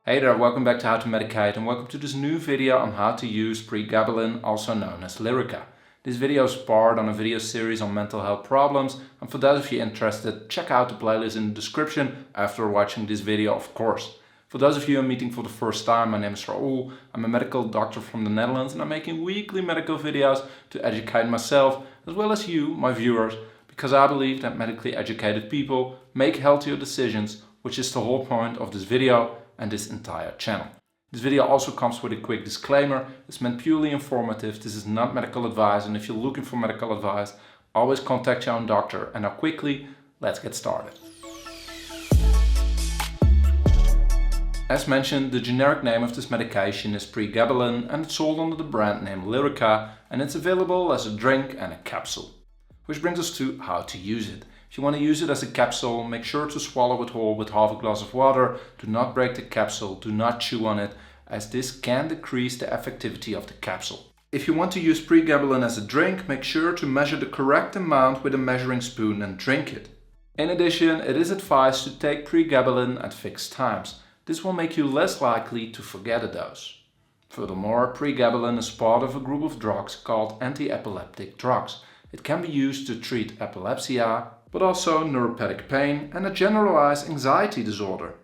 Hey there, welcome back to How to Medicate and welcome to this new video on how to use Pregabalin, also known as Lyrica. This video is part on a video series on mental health problems, and for those of you interested, check out the playlist in the description after watching this video, of course. For those of you I'm meeting for the first time, my name is Raoul. I'm a medical doctor from the Netherlands and I'm making weekly medical videos to educate myself as well as you, my viewers, because I believe that medically educated people make healthier decisions, which is the whole point of this video and this entire channel. This video also comes with a quick disclaimer. It's meant purely informative. This is not medical advice, and if you're looking for medical advice, always contact your own doctor. And now quickly, let's get started. As mentioned, the generic name of this medication is Pregabalin and it's sold under the brand name Lyrica, and it's available as a drink and a capsule. Which brings us to how to use it. If you want to use it as a capsule, make sure to swallow it whole with half a glass of water. Do not break the capsule, do not chew on it, as this can decrease the effectivity of the capsule. If you want to use Pregabalin as a drink, make sure to measure the correct amount with a measuring spoon and drink it. In addition, it is advised to take Pregabalin at fixed times. This will make you less likely to forget a dose. Furthermore, Pregabalin is part of a group of drugs called anti-epileptic drugs. It can be used to treat epilepsy, but also neuropathic pain and a generalized anxiety disorder.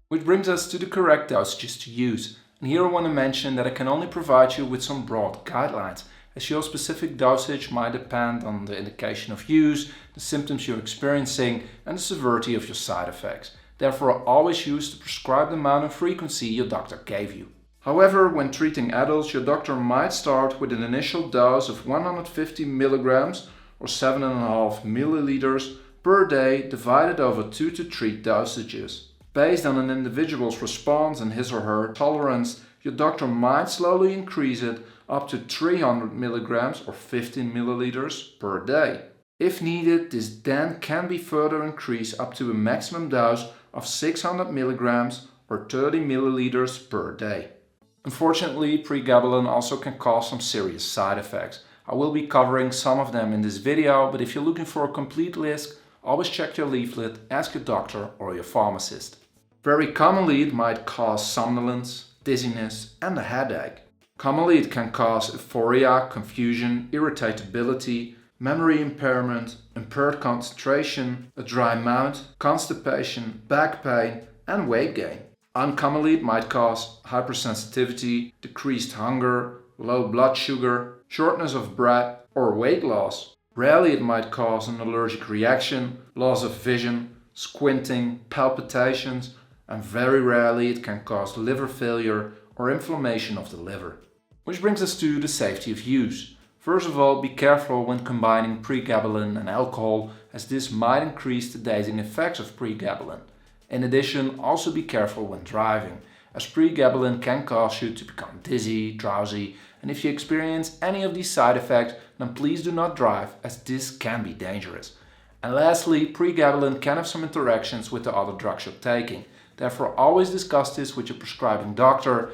Which brings us to the correct dosages to use. And here I want to mention that I can only provide you with some broad guidelines, as your specific dosage might depend on the indication of use, the symptoms you're experiencing, and the severity of your side effects. Therefore, always use the prescribed amount and frequency your doctor gave you. However, when treating adults, your doctor might start with an initial dose of 150 milligrams or 7.5 milliliters per day divided over 2 to 3 dosages. Based on an individual's response and his or her tolerance, your doctor might slowly increase it up to 300 milligrams or 15 milliliters per day. If needed, this then can be further increased up to a maximum dose of 600 milligrams or 30 milliliters per day. Unfortunately, Pregabalin also can cause some serious side effects. I will be covering some of them in this video, but if you're looking for a complete list, always check your leaflet, ask your doctor or your pharmacist. Very commonly it might cause somnolence, dizziness and a headache. Commonly it can cause euphoria, confusion, irritability, memory impairment, impaired concentration, a dry mouth, constipation, back pain and weight gain. Uncommonly it might cause hypersensitivity, decreased hunger, low blood sugar, shortness of breath or weight loss. Rarely it might cause an allergic reaction, loss of vision, squinting, palpitations, and very rarely it can cause liver failure or inflammation of the liver. Which brings us to the safety of use. First of all, be careful when combining Pregabalin and alcohol, as this might increase the dazing effects of Pregabalin. In addition, also be careful when driving, as Pregabalin can cause you to become dizzy, drowsy, and if you experience any of these side effects, then please do not drive, as this can be dangerous. And lastly, Pregabalin can have some interactions with the other drugs you're taking. Therefore, always discuss this with your prescribing doctor,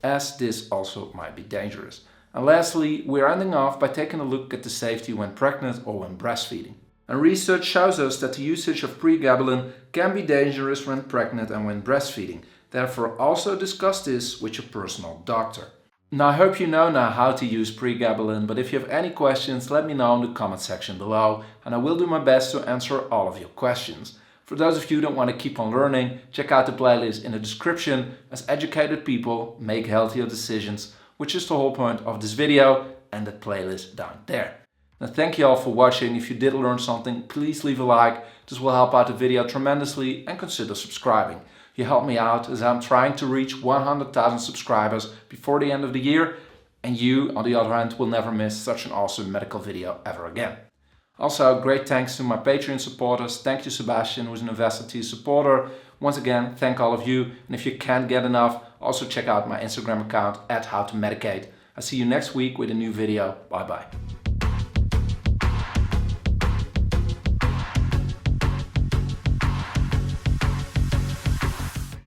as this also might be dangerous. And lastly, we're ending off by taking a look at the safety when pregnant or when breastfeeding. And research shows us that the usage of Pregabalin can be dangerous when pregnant and when breastfeeding. Therefore, also discuss this with your personal doctor. Now, I hope you know now how to use Pregabalin, but if you have any questions, let me know in the comment section below, and I will do my best to answer all of your questions. For those of you that want to keep on learning, check out the playlist in the description, as educated people make healthier decisions, which is the whole point of this video, and the playlist down there. Now, thank you all for watching. If you did learn something, please leave a like. This will help out the video tremendously, and consider subscribing. You help me out as I'm trying to reach 100,000 subscribers before the end of the year, and you, on the other hand, will never miss such an awesome medical video ever again. Also, great thanks to my Patreon supporters. Thank you, Sebastian, who's an Investor supporter. Once again, thank all of you. And if you can't get enough, also check out my Instagram account @HowToMedicate. I'll see you next week with a new video. Bye bye.